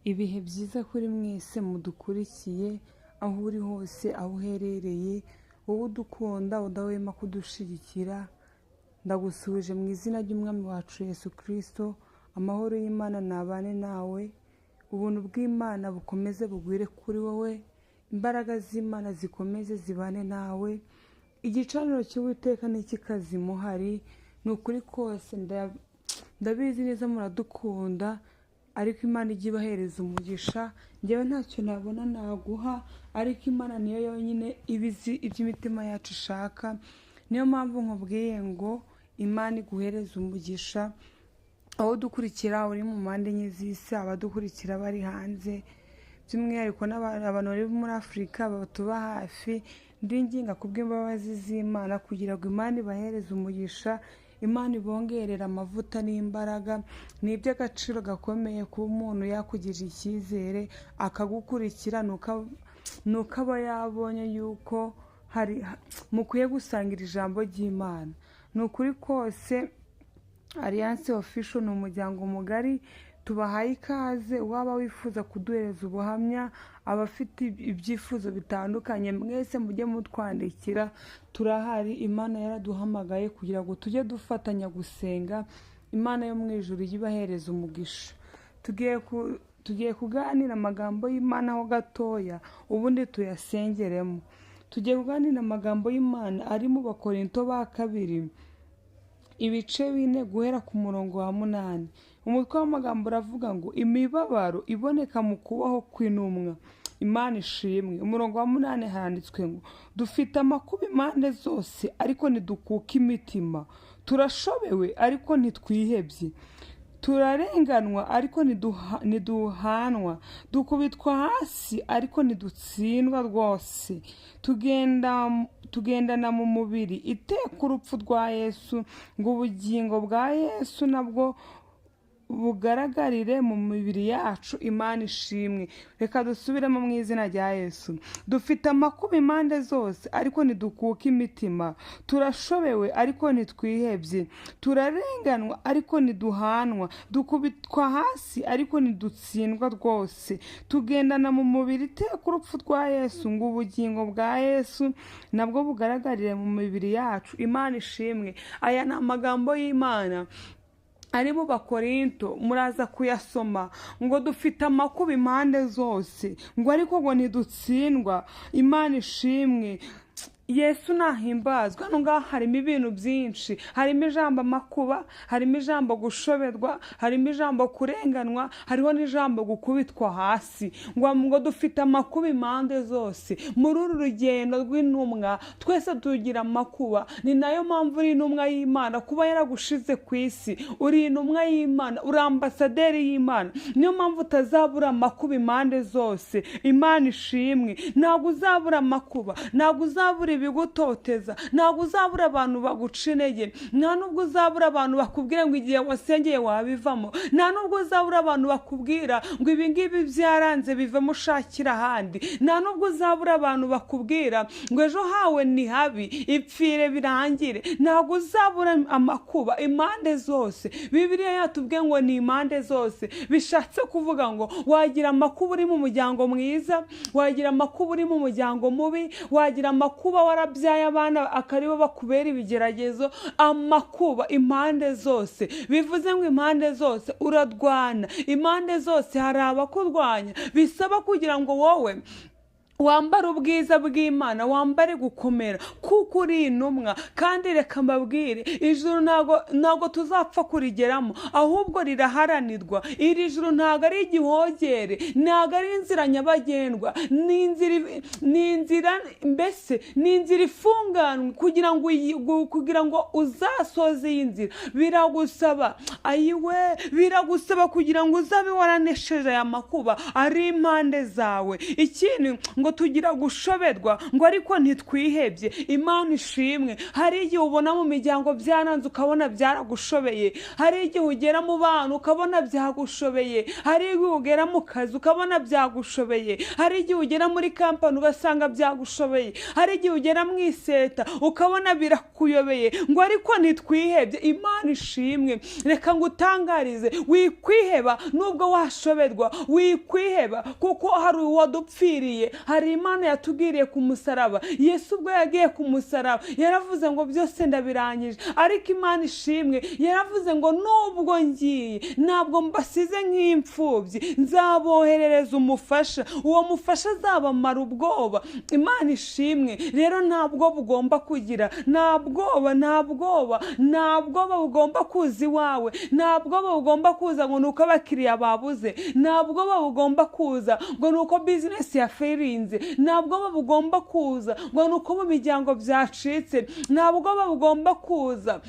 Ibihe byiza kuri mwese mudukurikiye aho uri hose, aho uherereye, wowe udukunda udahwema kudushigikira, ndagusuhuje mu izina ry'umwami wacu Yesu Kristo. Amahoro y'Imana nabane nawe, ubuntu bw'Imana bukomeze bugwire kuri wowe, imbaraga z'Imana zikomeze zibane nawe. Igicaniro cy'Uwiteka ntikikazimuhari, ni ukuri kose ndabizi neza muradukunda, ariko Imana ijya ibahereza umugisha. Njyewe ntacyo nabona naguha, ariko Imana niyo yonyine ibizi iby'imitima yacu ishaka. Niyo mpamvu nkubwiye ngo Imana iguhereze umugisha, aho dukurikira uri mu mpande enye z'isi, abadukurikira bari hanze, by'umwihariko n'abantu bari muri Afurika batuba hafi, ndinginga kubw'imbabazi z'Imana kugira ngo Imana ibahereze umugisha, Imana ibongerera amavuta n'imbaraga. Ni iby'agaciro gakomeye kuba umuntu yakugirira icyizere akagukurikira, nuko aba yabonye yuko mukwiye gusangira ijambo ry'Imana. Ni ukuri kose Alliance Official ni umuryango mugari, tubahaye ikaze. Waba wifuza kuduhereza ubuhamya, abafite ibyifuzo bitandukanye, mwese mujye mutwandikira, turahari. Imana yaraduhamagaye kugira ngo tujye dufatanya gusenga, Imana yo mu ijuru yibahereza umugisha. Tugiye kuganira amagambo y'Imana ho gatoya, ubundi tuyasengeremo. Tugiye kuganira amagambo y'Imana ari mu Bakorinto ba kabiri, ibice 4 guhera ku murongo wa 8. Umutwe w'amagambo uravuga ngo imibabaro iboneka mu kubaho kw'intumwa. Imana ishimwe. Umurongo wa 8 handitswe ngo dufite amakuba impande zose, ariko ntidukuka imitima. Turashobewe ariko ntitwihebye. Turarenganwa ariko ntiduhanwa. Dukubitwa hasi ariko ntidutsindwa rwose. Tugendana mu mubiri iteka urupfu rwa Yesu, ngo ubugingo bwa Yesu nabwo bugaragarire mu mibiri yacu. Imana ishimwe. Reka dusubiremo mu izina rya Yesu. Dufite amakuba impande zose, ariko ntidukuka imitima. Turashobewe ariko ntitwihebye. Turarenganwa ariko ntiduhanwa. Dukubitwa hasi ariko ntidutsindwa rwose. Tugendana mu mubiri iteka urupfu rwa Yesu, ngo ubugingo bwa Yesu nabwo bugaragarire mu mibiri yacu. Imana ishimwe. Aya ni amagambo y'Imana ari mu Bakorinto, muraza kuyasoma, ngo dufite amakuba impande zose, ngo ariko ngo ntidutsindwa. Imana ishimwe. Yesu nahimbazwa. Hano ngaha harimo ibintu byinshi, harimo ijambo amakuba, harimo ijambo gushoberwa, harimo ijambo kurenganwa, hariho n'ijambo gukubitwa hasi. Ngo dufite amakuba impande zose. Muri uru rugendo rw'intumwa twese tugira amakuba. Ni nayo mpamvu uri intumwa y'Imana, kuba yaragushize ku isi. Uri intumwa y'Imana, uri ambasaderi y'Imana. Niyo mpamvu utazabura amakuba impande zose. Imana ishimwe. Ntabwo uzabura amakuba, ntabwo uzabura ibigutoteza, ntabwo uzabura abantu baguca intege, nta nubwo uzabura abantu bakubwira ngo igihe wasengeye wabivamo, nta nubwo uzabura abantu bakubwira ngo ibi ngibi byaranze bivemo ushakira ahandi, nta nubwo uzabura abantu bakubwira ngo ejo hawe ni habi ipfire birangire. Ntabwo uzabura amakuba impande zose. Bibiliya yatubwiye ngo ni impande zose, bishatse kuvuga ngo wagira amakuba uri mu muryango mwiza, wagira amakuba uri mu muryango mubi, wagira amakuba warabyaye abana akaribo bakubera ibigeragezo. Amakuba impande zose bivuze ngo impande zose uradwana, impande zose hari abakurwanya. Bisaba kugira ngo wowe wambare ubwiza bw'Imana, wambare gukomera, kuko uri intumwa. Kandi reka mbabwire, ijuru ntago tuzapfa kurigeramo, ahubwo riraharanirwa. Iri juru ntago ari igihogere, ntago ari inzira nyabagendwa, ni inzira ifunganwe kugira ngo uzasoze iyi nzira. Biragusaba kugira ngo uzabe waranesheje aya makuba ari impande zawe. Ikindi ngo ngo tugira gushoberwa ngo ariko ntitwihebye. Imana ishimwe. Hari igihe ubona mu miryango byaranze ukabona byaragushobeye, hari igihe ugera mu bana ukabona byagushobeye, hari igihe ugera mu kazi ukabona byagushobeye, hari igihe ugera muri kampani ugasanga byagushobeye, hari igihe ugera mu iseta ukabona birakuyobeye ngo ariko ntitwihebye. Imana ishimwe. Reka ngutangarize, wikwiheba nubwo washoberwa, wikwiheba kuko hari uwadupfiriye, hari Imana yatugiriye ku musaraba. Yesu ubwo yagiye ku musaraba yaravuze ngo byose ndabirangije, ariko Imana ishimwe yaravuze ngo nubwo ngiye ntabwo mbasize nk'imfubyi, nzaboherereza umufasha, uwo mufasha azabamara ubwoba. Imana ishimwe. Rero ntabwo bugomba kugira, nta bwoba bugomba kuza iwawe, nta bwoba bugomba kuza ngo nuko abakiriya babuze, nta bwoba bugomba kuza ngo nuko bizinesi yaferinze, nta bwoba bugomba kuza ngo nuko mu miryango byacitse, nta bwoba bugomba kuza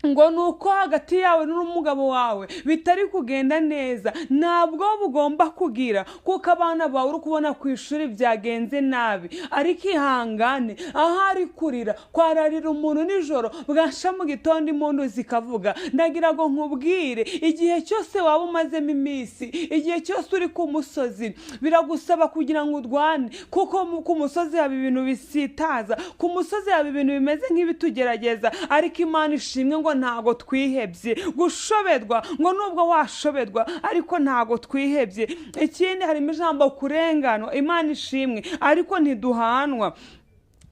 ngo nuko hagati yawe n'umugabo wawe bitari kugenda neza. Ntabwo bugomba kugira kuko abana bawe uri kubona ku ishuri byagenze nabi, ariko ihangane. Ahari kurira kwararira umuntu nijoro, bwasha mu gitondo impundu zikavuga. Ndagira ngo nkubwire, igihe cyose waba umazemo iminsi, igihe cyose uri ku musozi, biragusaba kugira ngo urwane, kuko ku musozi haba ibintu bisitaza, ku musozi haba ibintu bimeze nk'ibitugerageza, ariko Imana ishimwe ngo ntago twihebye. Gushoberwa ngo nubwo washoberwa ariko ntago twihebye. Ikindi harimo ijambo kurenganwa. Imana ishimwe, ariko ntiduhanwa.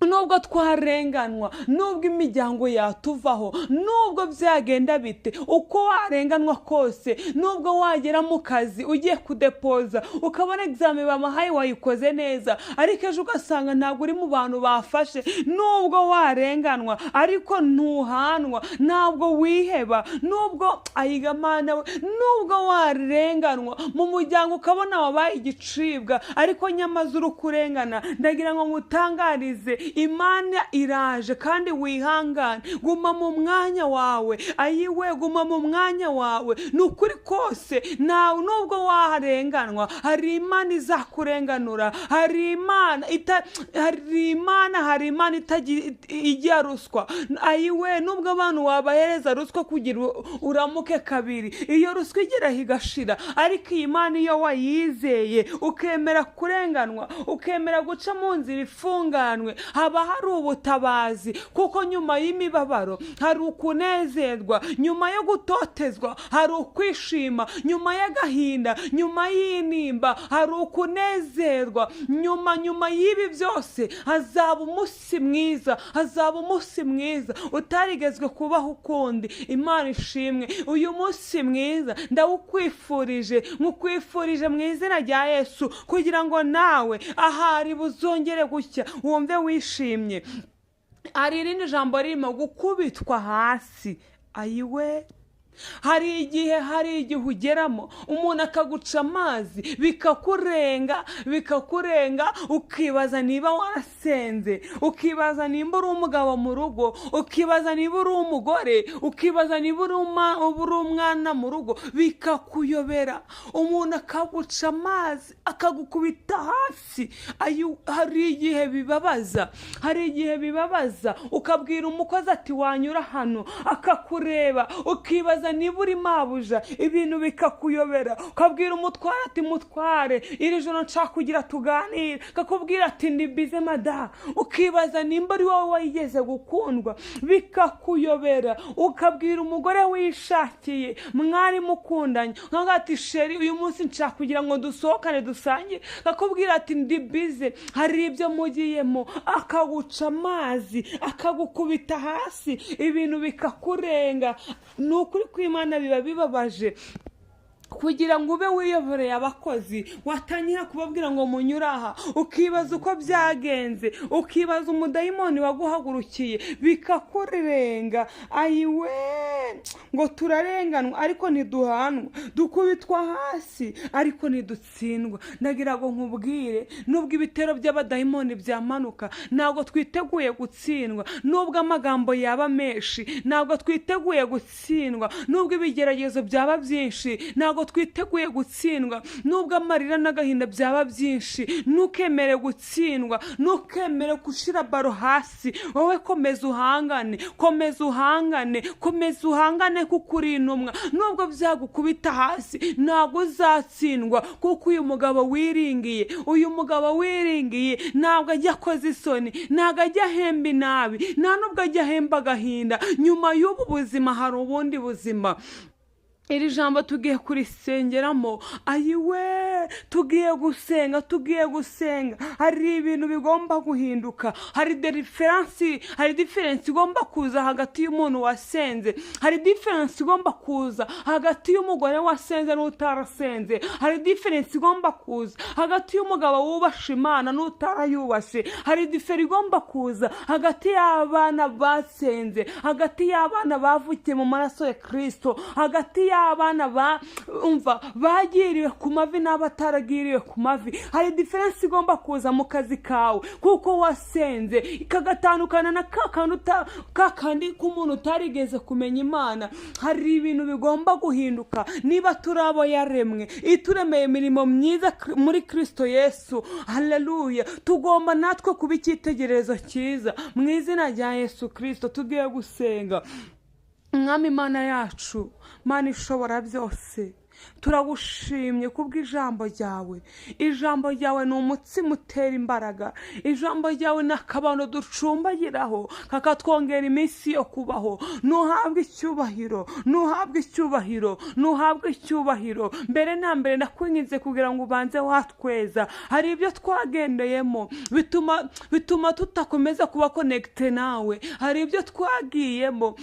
Nubwo twarenganwa, nubwo imiryango yatuvaho, nubwo byagenda bite, uko warenganwa kose, nubwo wagera mu kazi ugiye kudepoza ukabona examen bamahaye wayikoze neza, ariko ejo ugasanga ntabwo uri mu bantu bafashe, nubwo warenganwa ariko ntuhanwa, ntabwo wiheba. Nubwo ayigamana we, nubwo warenganwa mu muryango ukabona wabaye igicibwa, ariko nyamaze uri kurengana, ndagira ngo ngutangarize, Imana iraje kandi wihangane. Guma mu mwanya wawe, ayiwe guma mu mwanya wawe. Nukuri kose nawe nubwo warenganwa, hari Imana izakurenganura. Hari Imana ijya ruswa. Ayiwe nubwo abantu wabahereza ruswa kugira uramuke kabiri, iyo ruswa igera higashira, ariko iyi Imana iyo wayizeye ukemera kurenganwa, ukemera guca mu nzira ifunganwe, haba hari ubutabazi. Kuko nyuma y'imibabaro hari ukunezerwa, nyuma yo gutotezwa hari ukwishima, nyuma y'agahinda, nyuma y'intimba hari ukunezerwa. Nyuma y'ibi byose hazaba umunsi mwiza, hazaba umunsi mwiza utarigezwe kubaho ukundi. Imana ishimwe. Uyu munsi mwiza ndawukwifurije, nkukwifurije mu izina rya Yesu, kugira ngo nawe ahari buzongere gucya wumve wishimye. Hari irindi jambo ririmo gukubitwa hasi. Ayiwe hari igihe ugeramo umuntu akaguca amazi bikakurenga, ukibaza niba warasenze, ukibaza niba uri umugabo mu rugo, ukibaza niba uri umugore, ukibaza niba uri umwana mu rugo, bikakuyobera. Umuntu akaguca amazi akagukubita hasi. Hari igihe bibabaza, ukabwira umukozi ati wanyura hano, akakureba ukibaza niba uri mabuja, ibintu bikakuyobera. Ukabwira umutware ati mutware, iri joro nshaka kugira tuganire, kakubwira ati ndi bize mada, ukibaza nimba ari wowe wayigeze gukundwa, bikakuyobera. Ukabwira umugore wishakiye, mwari mukundanye, nkaga ati sheri uyu munsi nshaka kugira ngo dusohokane dusangire, kakubwira ati ndi bize, hari ibyo mugiyemo, akaguca amazi akagukubita hasi, ibintu bikakurenga. Nukuri kw'Imana biba bibabaje kugira ngo ube wiyoboreye abakozi, watangira kubabwira ngo munyura aha, ukibaza uko byagenze, ukibaza umudayimoni waguhagurukiye, bikakurenga. Ayiwe ngo turarenganwa ariko ntiduhanwa, dukubitwa hasi ariko ntidutsindwa. Ndagira ngo nkubwire, nubwo ibitero by'abadayimoni byamanuka, ntabwo twiteguye gutsindwa. Nubwo amagambo yaba menshi, ntabwo twiteguye gutsindwa. Nubwo ibigeragezo byaba byinshi, ntabwo ntabwo twiteguye gutsindwa nubwo amarira n'agahinda byaba byinshi. Ntukemere gutsindwa, ntukemere gushira baro hasi. Wowe komeza uhangane, komeza uhangane, komeza uhangane kuko uri intumwa. Nubwo byagukubita hasi ntabwo uzatsindwa kuko uyu mugabo wiringiye, uyu mugabo wiringiye ntabwo ajya akoza isoni, ntabwo ajya ahemba inabi, nta nubwo ajya ahemba agahinda. Nyuma y'ubu buzima hari ubundi buzima. Iri jambo tugiye kurisengeramo, ayiwe tugiye gusenga, tugiye gusenga. Hari ibintu bigomba guhinduka, hari diferensi igomba kuza hagati y'umuntu wasenze, hari diferensi igomba kuza hagati y'umugore wasenze n'utarasenze, hari diferensi igomba kuza hagati y'umugabo wubasha Imana n'utarayubashe, hari diferensi igomba kuza hagati y'abana basenze, hagati y'abana bavukiye mu maraso ya Kristo, hagati abana bagiriwe ku mavi n'abataragiriwe ku mavi. Hari diferensi igomba kuza mu kazi kawe kuko wasenze, ikagatandukana na kakandi k'umuntu utarigeze kumenya Imana. Hari ibintu bigomba guhinduka niba turi abo yaremwe, ituremeye imirimo myiza muri Kristo Yesu. Haleluya. Tugomba natwe kuba icyitegererezo cyiza mu izina rya Yesu Kristo. Tugiye gusenga. Mwami Imana yacu, Mana ishobora byose, turagushimye kubw'ijambo ryawe. Ijambo ryawe ni umutsima utera imbaraga, ijambo ryawe ni akabando ducumbagiraho kakatwongera iminsi yo kubaho. Nuhabwe icyubahiro, nuhabwe icyubahiro, nuhabwe icyubahiro. Mbere na mbere ndakwinginze kugira ngo ubanze watweza. Hari ibyo twagendeyemo bituma tutakomeza kuba connected nawe, hari ibyo twagiyemo,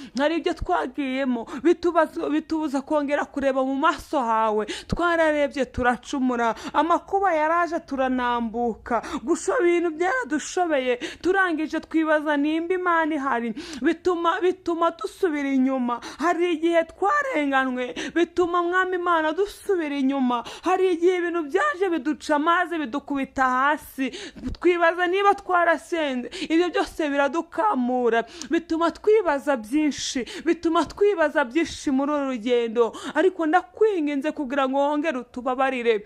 bitubuza kongera kureba mu maso hawe. Twararebye turacumura, amakuba yaraje turanambuka, gushoba ibintu byaradushobeye, turangije twibaza nimba Imana ihari, bituma dusubira inyuma. Hari igihe twarenganwe, bituma Mwami Imana dusubira inyuma. Hari igihe ibintu byaje biduca amazi bidukubita hasi, twibaza niba twarasenze. Ibyo byose biradukamura, bituma twibaza byinshi, muri uru rugendo. Ariko ndakwinginze kugira ngo wongere utubabarire,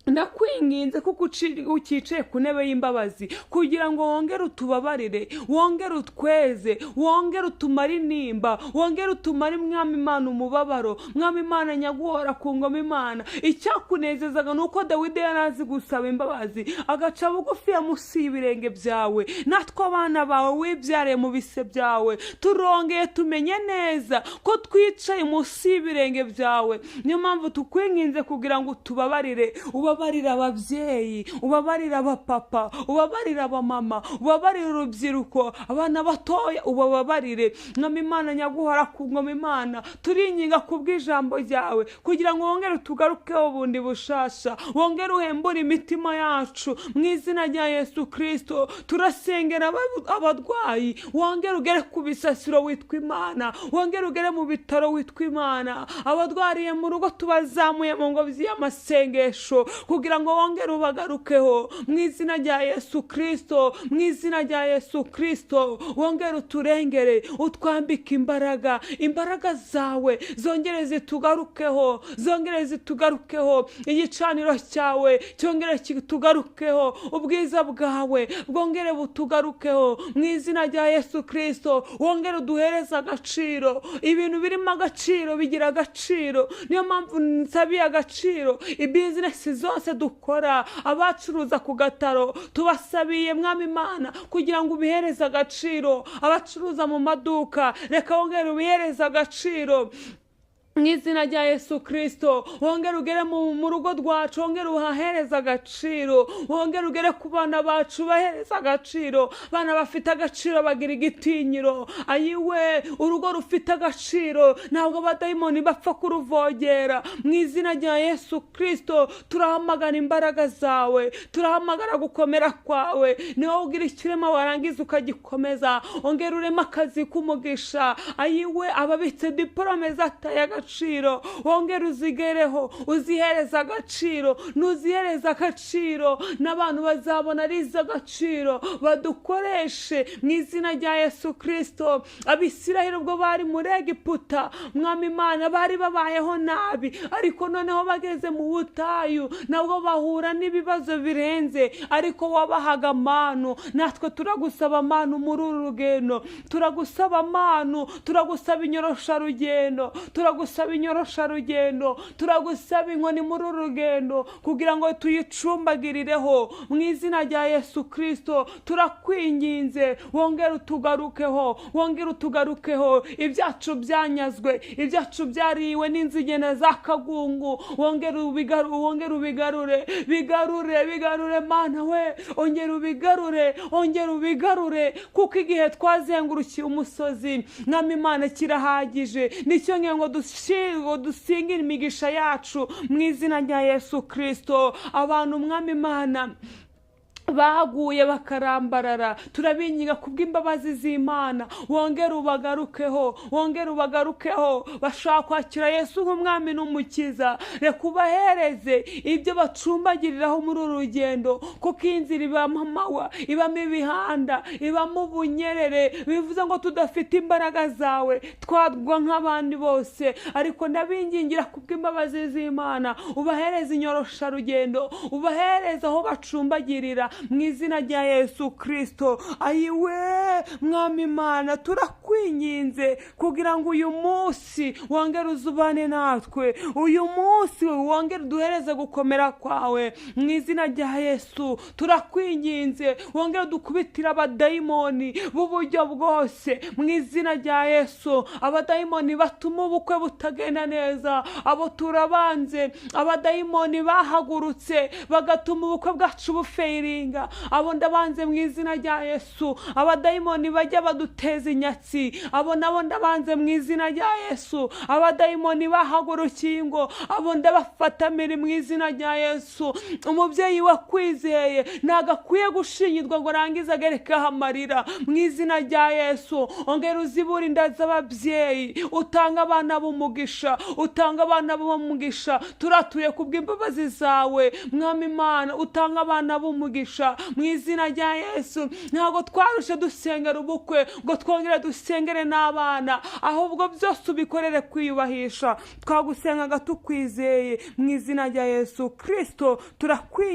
ndakwinginze kuko ukicaye ku ntebe y'imbabazi, kugira ngo wongere utubabarire, wongere utweze, wongere utumare intimba, wongere utumare Mwami Imana umubabaro. Mwami Imana nyaguhora ku ngoma Imana, icyakunezezaga nuko Dawidi yarazi gusaba imbabazi agaca bugufi munsi y'ibirenge byawe. Natwe abana bawe wibyariye mu bise byawe, turongeye tumenye neza ko twicaye munsi y'ibirenge byawe. Niyo mpamvu tukwinginze kugira ngo utubabarire, ubabarira ababyeyi, ubabarira abapapa, ubabarira abamama, ubabarira urubyiruko, abana batoya ubabarire. Mwami Imana nyaguhora ku ngoma Imana, turinginga kubw'ijambo ryawe kugira ngo wongere tugarukeho bundi bushasha, wongere uhembure imitima yacu mu izina rya Yesu Kristo. Turasengera abarwayi, wongere ugere ku bisasiro witwa Imana, wongere ugere mu bitaro witwa Imana. Abadwariye mu rugo tubazamuye mu ngobyi y'amasengesho kugira ngo wongere ubagarukeho mu izina rya Yesu Kristo, mu izina rya Yesu Kristo. Wongere uturengere, utwambike imbaraga zawe, zongere zitugarukeho, igicaniro cyawe cyongere kitugarukeho, ubwiza bwawe bwongere butugarukeho mu izina rya Yesu Kristo. Wongere uduhereze agaciro, ibintu birimo agaciro bigira agaciro. Niyo mpamvu nsabiye agaciro ibizinesi zose dukora, abacuruza ku gataro tubasabiye Mwami Imana kugira ngo ubihereze agaciro. Abacuruza mu maduka reka wongere ubihereze agaciro mu izina rya Yesu Kristo. Wongere ugere mu rugo rwacu, wongere uhahereza agaciro, wongere ugere ku bana bacu bahereza agaciro. Bana bafite agaciro bagira igitinyiro. Ayiwe, urugo rufite agaciro ntabwo abadayimoni bapfa kuruvogera. Mu izina rya Yesu Kristo turahamagara imbaraga zawe, turahamagara gukomera kwawe. Niho ugira ikirema warangiza ukagikomeza. Wongere urema akazi k'umugisha. Ayiwe, ababitse diplome zataye agaciro agaciro, wongere uzigereho, uzihereza agaciro. Nuzihereza agaciro n'abantu bazabona ari iz'agaciro, badukoreshe mu izina rya Yesu Kristo. Abisiraheli ubwo bari muri Egiputa, Mwami Imana, bari babayeho nabi, ariko noneho bageze mu butayu nabwo bahura n'ibibazo birenze, ariko wabahaga manu. Natwe turagusaba manu muri uru rugendo, turagusaba manu, turagusaba inyorosharugendo, turagusaba inyorosharugendo, turagusaba inkoni muri uru rugendo kugira ngo tuyicumbagirireho mu izina rya Yesu Kristo. Turakwinginze wongere utugarukeho, wongere utugarukeho. Ibyacu byanyazwe, ibyacu byariwe n'inzigene z'akagungu, wongere ubigarure, bigarure Mana we, ongera ubigarure, ongera ubigarure, kuko igihe twazengurukiye umusozi Mwami Imana kirahagije. Nicyo ngo dusingire imigisha yacu mu izina rya Yesu Kristo. Abantu Mwami Imana baguye bakarambarara, turabinginga kubw'imbabazi z'Imana, wongere ubagarukeho, wongere ubagarukeho. Bashaka kwakira Yesu nk'umwami n'umukiza, reka ubahereze ibyo bacumbagiriraho muri uru rugendo, kuko inzira ibamo amahwa, ibamo ibihanda, ibamo ubunyerere. Bivuze ngo tudafite imbaraga zawe twagwa nk'abandi bose, ariko ndabingingira kubw'imbabazi z'Imana ubahereze inyorosharugendo, ubahereze aho bacumbagirira mu izina rya Yesu Kristo. Ayiwe Mwami Imana, turakwinginze kugira ngo uyu munsi wongere uzubane natwe, uyu munsi wongere duhereze gukomera kwawe mu izina rya Yesu. Turakwinginze wongere dukubitira abadayimoni b'uburyo bwose mu izina rya Yesu. Abadayimoni batuma ubukwe butagenda neza, abo turabanze. Abadayimoni bahagurutse bagatuma ubukwe bwacu bufeiringa, abo ndabanze mu izina rya Yesu. Abadayimoni bajya baduteza inyatsi, abo nabo ndabanze mu izina rya Yesu. Abadayimoni bahagurukiye ingo, abo ndabafatamira mu izina rya Yesu. Umubyeyi wakwizeye ntago akwiye gushinyirwa ngo arangize agerekaho amarira mu izina rya Yesu. Ongera uzibura inda z'ababyeyi, utanga abana b'umugisha, utanga abana b'umugisha. Turatuye kubw'imbabazi zawe Mwami Imana, utanga abana b'umugisha mu izina rya Yesu. Ntabwo twarushe dusengera ubukwe ngo twongere dusengere n'abana, ahubwo byose ubikorere kwiyubahisha. Twagusengaga tukwizeye mu izina rya Yesu Kristo. Turakwinginze